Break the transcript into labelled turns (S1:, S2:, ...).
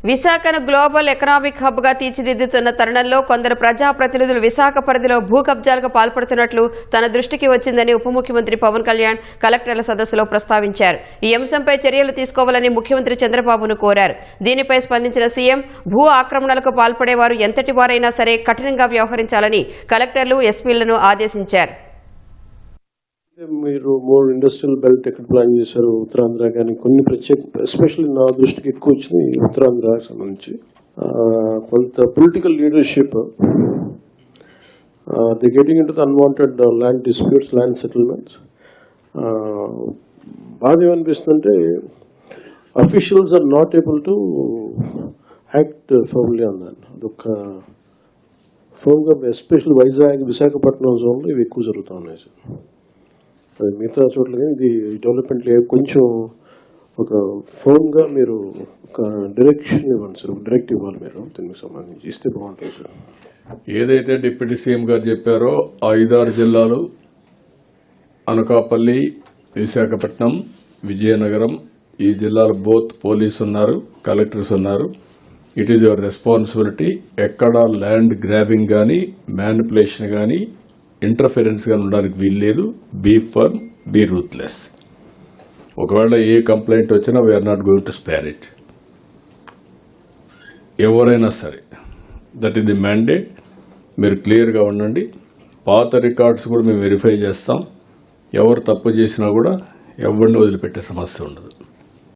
S1: విశాఖను global economic hub గా తీర్చిదిద్దుతున్న తరుణంలో కొందరు ప్రజాప్రతినిధులు విశాఖ పరిధిలో భూ కబ్జాలకు పాల్పడుతున్నట్లు తన దృష్టికి వచ్చిందని ఉప ముఖ్యమంత్రి పవన్ కళ్యాణ్ కలెక్టర్ల సదస్సులో ప్రస్తావించారు. ఈ అంశంపై చర్యలు తీసుకోవాలని ముఖ్యమంత్రి చంద్రబాబును కోరారు. దీనిపై స్పందించిన సీఎం భూ ఆక్రమణలకు పాల్పడేవారు ఎంతటి వారైనా సరే కఠినంగా వ్యవహరించాలని కలెక్టర్లు, ఎస్పీలను ఆదేశించారు.
S2: మీరు మోర్ ఇండస్ట్రియల్ బెల్ట్ ఎక్కడ ప్లాన్ చేశారు ఉత్తరాంధ్ర కానీ కొన్ని ప్రత్యేక ఎస్పెషల్లీ నా దృష్టికి ఎక్కువ వచ్చింది ఉత్తరాంధ్రకు సంబంధించి కొంత political leadership the getting into the unwanted land disputes, land settlements. బాధ ఏమనిపిస్తుందంటే officials are not able to act firmly on that. అదొక ఫర్మ్గా ఎస్పెషల్లీ వైజాగ్, విశాఖపట్నం జోన్లో ఇవి ఎక్కువ జరుగుతూ ఉన్నాయి. మిగతా చోట్ల కానీ ఇది డెవలప్మెంట్ కొంచెం ఒక ఫోన్గా మీరు ఒక డైరెక్షన్ ఇవ్వండి సార్, ఒక డైరెక్ట్ ఇవ్వాలి మీరు దీనికి సంబంధించి ఇస్తే బాగుంటుంది సార్.
S3: ఏదైతే డిప్యూటీ సీఎం గారు చెప్పారో 5-6 జిల్లాలు అనకాపల్లి, విశాఖపట్నం, విజయనగరం, ఈ జిల్లాలో బోత్ పోలీసు ఉన్నారు, కలెక్టర్స్ ఉన్నారు. It is your responsibility. ఎక్కడ ల్యాండ్ గ్రాబింగ్ కానీ, మ్యానిపులేషన్ కానీ, ఇంటర్ఫరెన్స్ గా ఉండడానికి వీల్లేదు. Be firm, be ruthless. ఒకవేళ ఏ కంప్లైంట్ వచ్చినా we're not going to spare it. ఎవరైనా సరే దట్ ఈస్ ది మ్యాండేట్. మీరు క్లియర్గా ఉండండి. పాత రికార్డ్స్ కూడా మేము వెరిఫై చేస్తాం. ఎవరు తప్పు చేసినా కూడా ఎవరిని వదిలిపెట్టే సమస్య ఉండదు.